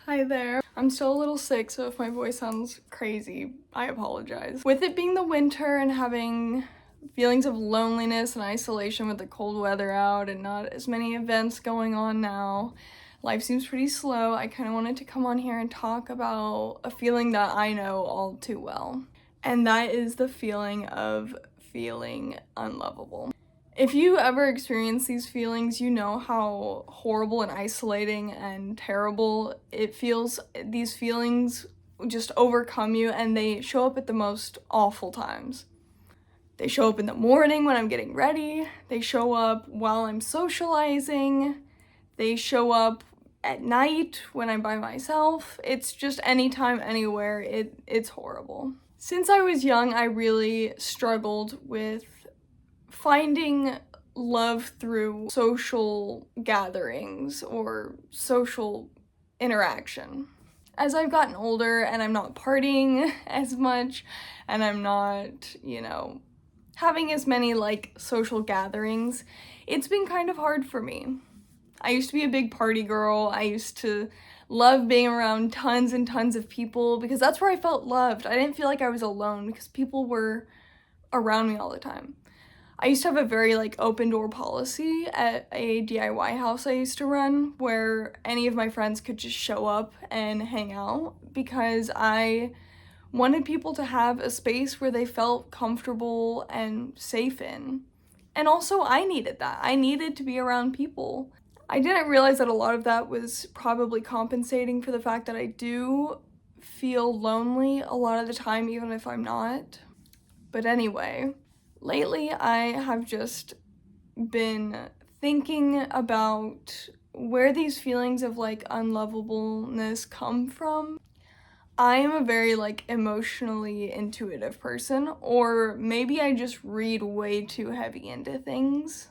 Hi there. I'm still a little sick, so if my voice sounds crazy, I apologize. With it being the winter and having feelings of loneliness and isolation with the cold weather out and not as many events going on now, life seems pretty slow. I kind of wanted to come on here and talk about a feeling that I know all too well. And that is the feeling of feeling unlovable. If you ever experience these feelings, you know how horrible and isolating and terrible it feels. These feelings just overcome you and they show up at the most awful times. They show up in the morning when I'm getting ready. They show up while I'm socializing. They show up at night when I'm by myself. It's just anytime, anywhere. It's horrible. Since I was young, I really struggled with finding love through social gatherings or social interaction. As I've gotten older and I'm not partying as much and I'm not, having as many social gatherings, it's been kind of hard for me. I used to be a big party girl. I used to love being around tons and tons of people because that's where I felt loved. I didn't feel like I was alone because people were around me all the time. I used to have a very open door policy at a DIY house I used to run where any of my friends could just show up and hang out because I wanted people to have a space where they felt comfortable and safe in. And also I needed that. I needed to be around people. I didn't realize that a lot of that was probably compensating for the fact that I do feel lonely a lot of the time even if I'm not. But anyway, lately, I have just been thinking about where these feelings of unlovableness come from. I am a very emotionally intuitive person, or maybe I just read way too heavy into things.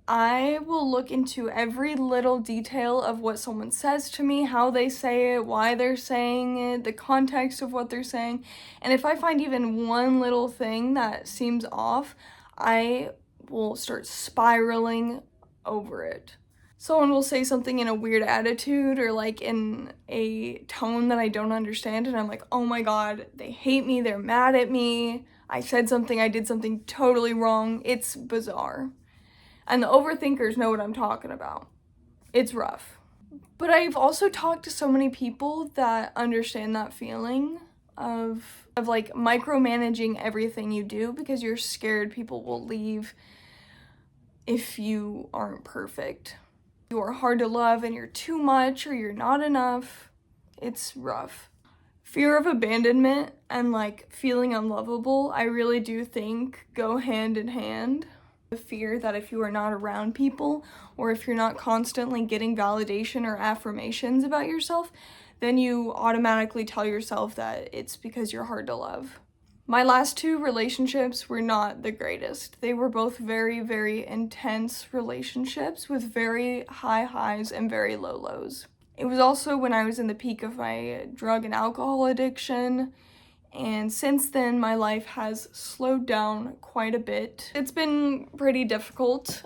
I will look into every little detail of what someone says to me, how they say it, why they're saying it, the context of what they're saying. And if I find even one little thing that seems off, I will start spiraling over it. Someone will say something in a weird attitude or in a tone that I don't understand, and I'm like, oh my god, they hate me, they're mad at me, I said something, I did something totally wrong. It's bizarre. And the overthinkers know what I'm talking about. It's rough. But I've also talked to so many people that understand that feeling of micromanaging everything you do because you're scared people will leave if you aren't perfect. You are hard to love and you're too much or you're not enough. It's rough. Fear of abandonment and feeling unlovable, I really do think go hand in hand. The fear that if you are not around people or if you're not constantly getting validation or affirmations about yourself, then you automatically tell yourself that it's because you're hard to love. My last two relationships were not the greatest. They were both very, very intense relationships with very high highs and very low lows. It was also when I was in the peak of my drug and alcohol addiction. And since then, my life has slowed down quite a bit. It's been pretty difficult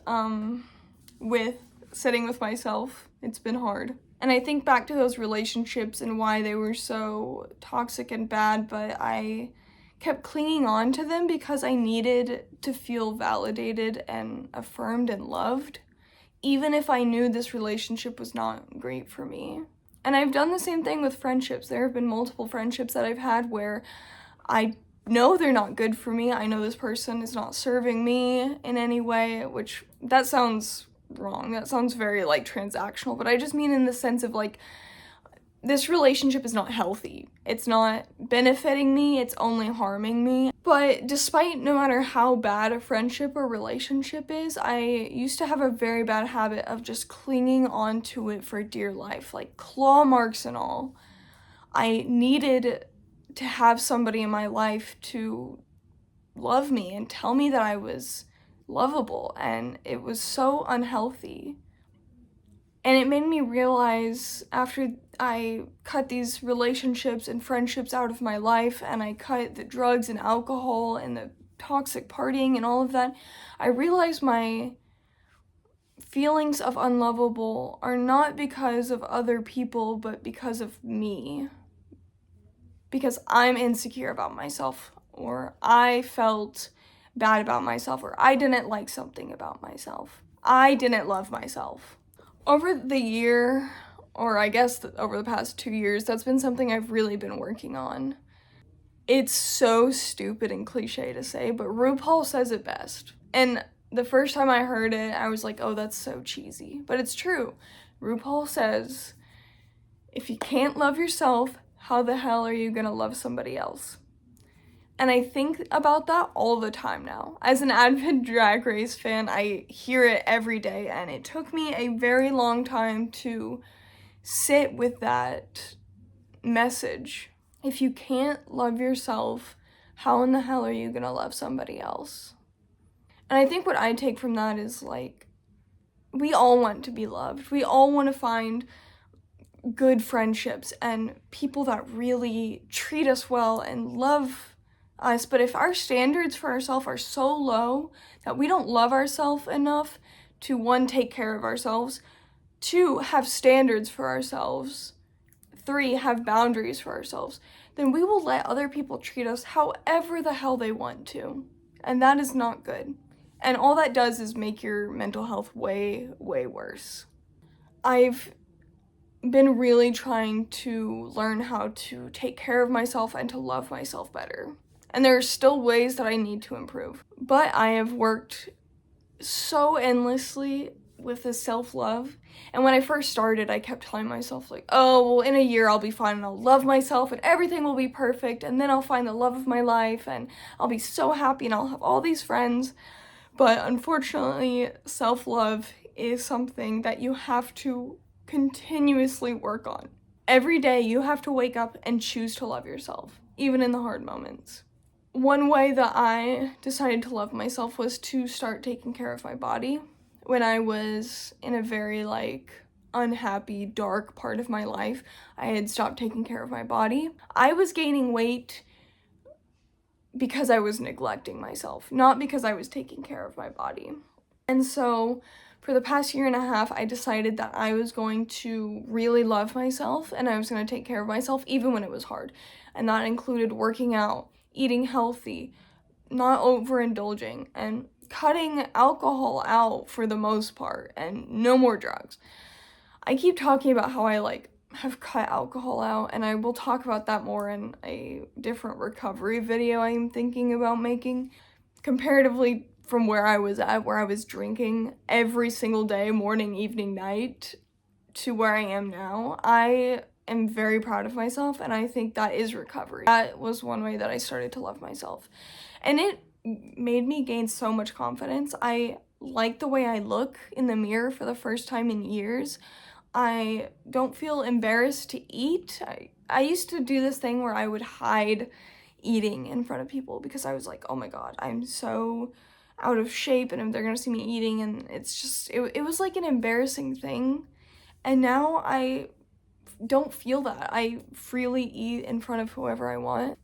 with sitting with myself. It's been hard. And I think back to those relationships and why they were so toxic and bad, but I kept clinging on to them because I needed to feel validated and affirmed and loved, even if I knew this relationship was not great for me. And I've done the same thing with friendships. There have been multiple friendships that I've had where I know they're not good for me. I know this person is not serving me in any way, which that sounds wrong. That sounds very transactional, but I just mean in the sense of this relationship is not healthy. It's not benefiting me, it's only harming me. But despite no matter how bad a friendship or relationship is, I used to have a very bad habit of just clinging on to it for dear life, claw marks and all. I needed to have somebody in my life to love me and tell me that I was lovable, and it was so unhealthy. And it made me realize after I cut these relationships and friendships out of my life and I cut the drugs and alcohol and the toxic partying and all of that, I realized my feelings of unlovable are not because of other people, but because of me. Because I'm insecure about myself, or I felt bad about myself, or I didn't like something about myself. I didn't love myself. Over the year, or I guess over the past 2 years, that's been something I've really been working on. It's so stupid and cliche to say, but RuPaul says it best. And the first time I heard it, I was like, oh, that's so cheesy. But it's true. RuPaul says, if you can't love yourself, how the hell are you gonna love somebody else? And I think about that all the time now. As an avid Drag Race fan, I hear it every day, and it took me a very long time to sit with that message. If you can't love yourself, how in the hell are you gonna love somebody else? And I think what I take from that is, like, we all want to be loved. We all want to find good friendships and people that really treat us well and love us. But if our standards for ourselves are so low that we don't love ourselves enough to, 1, take care of ourselves, 2, have standards for ourselves, 3, have boundaries for ourselves, then we will let other people treat us however the hell they want to. And that is not good. And all that does is make your mental health way, way worse. I've been really trying to learn how to take care of myself and to love myself better. And there are still ways that I need to improve. But I have worked so endlessly with this self-love. And when I first started, I kept telling myself, like, oh, well, in a year I'll be fine and I'll love myself and everything will be perfect, and then I'll find the love of my life and I'll be so happy and I'll have all these friends. But unfortunately, self-love is something that you have to continuously work on. Every day you have to wake up and choose to love yourself, even in the hard moments. One way that I decided to love myself was to start taking care of my body. When I was in a very, unhappy, dark part of my life, I had stopped taking care of my body. I was gaining weight because I was neglecting myself, not because I was taking care of my body. And so for the past 1.5 years, I decided that I was going to really love myself and I was going to take care of myself even when it was hard. And that included working out, eating healthy, not overindulging, and cutting alcohol out for the most part, and no more drugs. I keep talking about how I have cut alcohol out, and I will talk about that more in a different recovery video I'm thinking about making. Comparatively from where I was at, where I was drinking every single day, morning, evening, night, to where I am now, I am very proud of myself, and I think that is recovery. That was one way that I started to love myself. And it made me gain so much confidence. I like the way I look in the mirror for the first time in years. I don't feel embarrassed to eat. I used to do this thing where I would hide eating in front of people because I was like, oh my god, I'm so out of shape and they're gonna see me eating, and it's just, it was like an embarrassing thing. And now I don't feel that. I freely eat in front of whoever I want.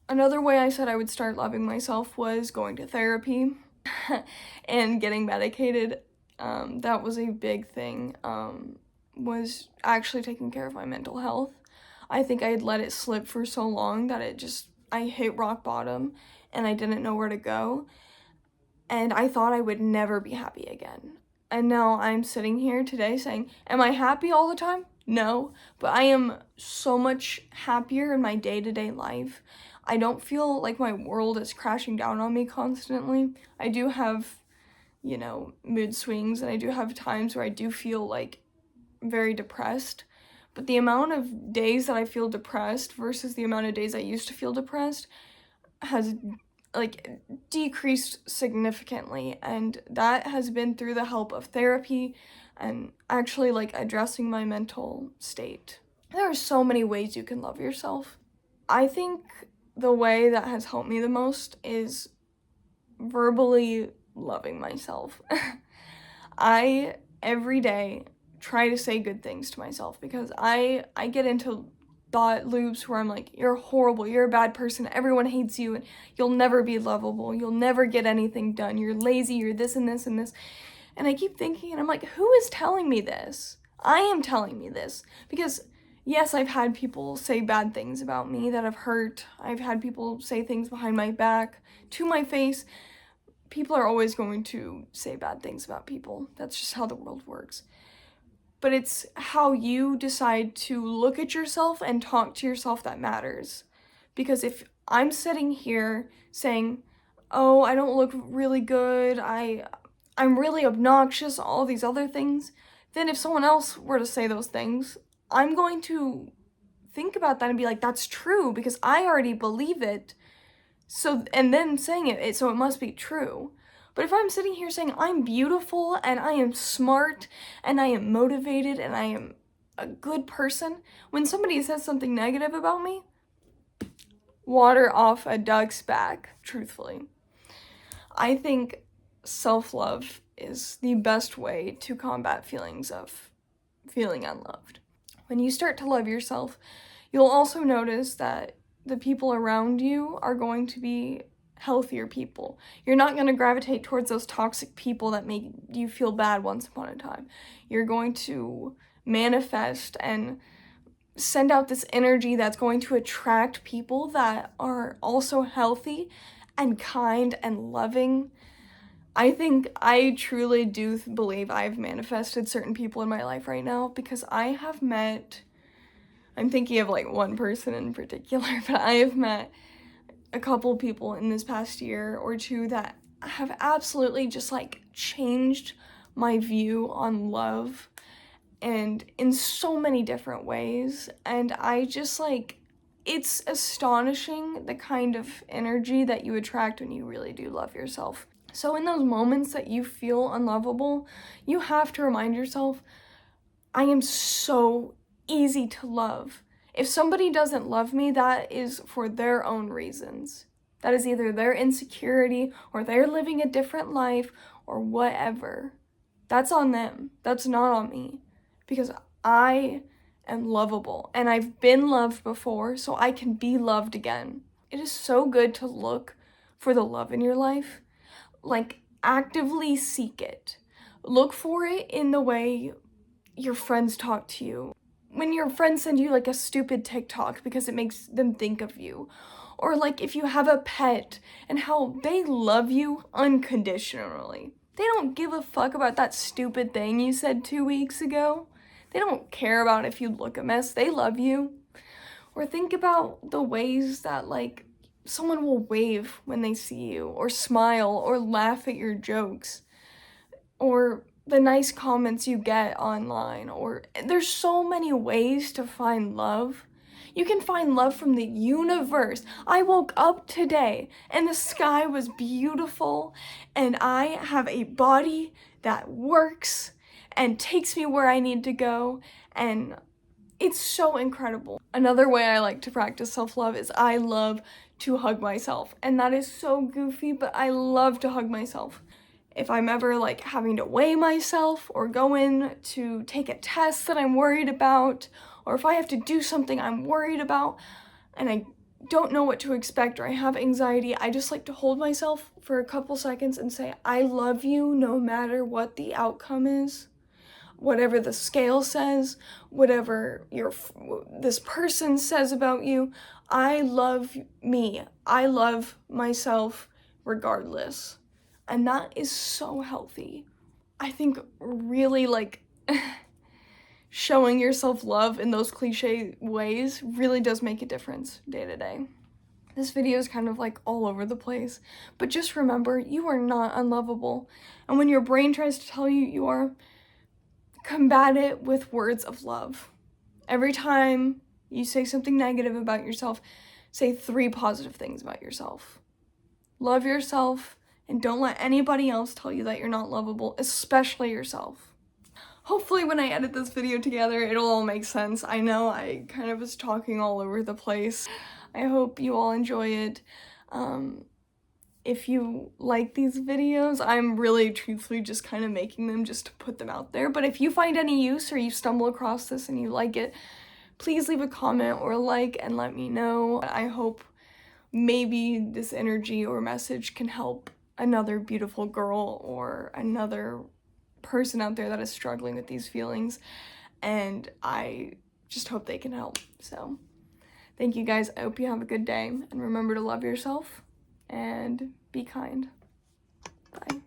Another way I said I would start loving myself was going to therapy and getting medicated. That was a big thing, was actually taking care of my mental health. I think I had let it slip for so long that I hit rock bottom and I didn't know where to go. And I thought I would never be happy again. And now I'm sitting here today saying, am I happy all the time? No, but I am so much happier in my day-to-day life. I don't feel like my world is crashing down on me constantly. I do have, mood swings, and I do have times where I do feel very depressed. But the amount of days that I feel depressed versus the amount of days I used to feel depressed has decreased significantly, and that has been through the help of therapy and actually addressing my mental state. There are so many ways you can love yourself. I think the way that has helped me the most is verbally loving myself. I every day try to say good things to myself because I get into thought loops where I'm like, you're horrible, you're a bad person, everyone hates you, and you'll never be lovable, you'll never get anything done, you're lazy, you're this and this and this. And I keep thinking, and I'm like, who is telling me this? I am telling me this. Because, yes, I've had people say bad things about me that have hurt. I've had people say things behind my back, to my face. People are always going to say bad things about people. That's just how the world works. But it's how you decide to look at yourself and talk to yourself that matters. Because if I'm sitting here saying, oh, I don't look really good, I'm really obnoxious, all these other things, then if someone else were to say those things, I'm going to think about that and be like, that's true, because I already believe it. So, and then saying it, so it must be true. But if I'm sitting here saying I'm beautiful and I am smart and I am motivated and I am a good person, when somebody says something negative about me, water off a duck's back, truthfully. I think self-love is the best way to combat feelings of feeling unloved. When you start to love yourself, you'll also notice that the people around you are going to be healthier people. You're not going to gravitate towards those toxic people that make you feel bad once upon a time. You're going to manifest and send out this energy that's going to attract people that are also healthy and kind and loving. I truly do believe I've manifested certain people in my life right now, because I have met, I'm thinking of like one person in particular, but I have met a couple people in this past year or two that have absolutely just like changed my view on love, and in so many different ways. And I just like, it's astonishing the kind of energy that you attract when you really do love yourself. So in those moments that you feel unlovable, you have to remind yourself, I am so easy to love. If somebody doesn't love me, that is for their own reasons. That is either their insecurity or they're living a different life or whatever. That's on them. That's not on me. Because I am lovable and I've been loved before, so I can be loved again. It is so good to look for the love in your life. Like, actively seek it. Look for it in the way your friends talk to you. When your friends send you like a stupid TikTok because it makes them think of you. Or like if you have a pet and how they love you unconditionally. They don't give a fuck about that stupid thing you said 2 weeks ago. They don't care about if you look a mess. They love you. Or think about the ways that like someone will wave when they see you, or smile, or laugh at your jokes, or the nice comments you get online. Or there's so many ways to find love. You can find love from the universe. I woke up today and the sky was beautiful, and I have a body that works and takes me where I need to go, and it's so incredible. Another way I like to practice self-love is I love to hug myself. And that is so goofy, but I love to hug myself. If I'm ever like having to weigh myself or go in to take a test that I'm worried about, or if I have to do something I'm worried about and I don't know what to expect or I have anxiety, I just like to hold myself for a couple seconds and say, I love you no matter what the outcome is. Whatever the scale says, whatever this person says about you, I love me. I love myself regardless. And that is so healthy. I think really like showing yourself love in those cliche ways really does make a difference day to day. This video is kind of like all over the place, but just remember, you are not unlovable. And when your brain tries to tell you you are, combat it with words of love. Every time you say something negative about yourself, say 3 positive things about yourself. Love yourself, and don't let anybody else tell you that you're not lovable, especially yourself. Hopefully when I edit this video together, it'll all make sense. I know I kind of was talking all over the place. I hope you all enjoy it. If you like these videos, I'm really truthfully just kind of making them just to put them out there. But if you find any use or you stumble across this and you like it, please leave a comment or a like and let me know. I hope maybe this energy or message can help another beautiful girl or another person out there that is struggling with these feelings, and I just hope they can help. So thank you guys. I hope you have a good day, and remember to love yourself and be kind. Bye.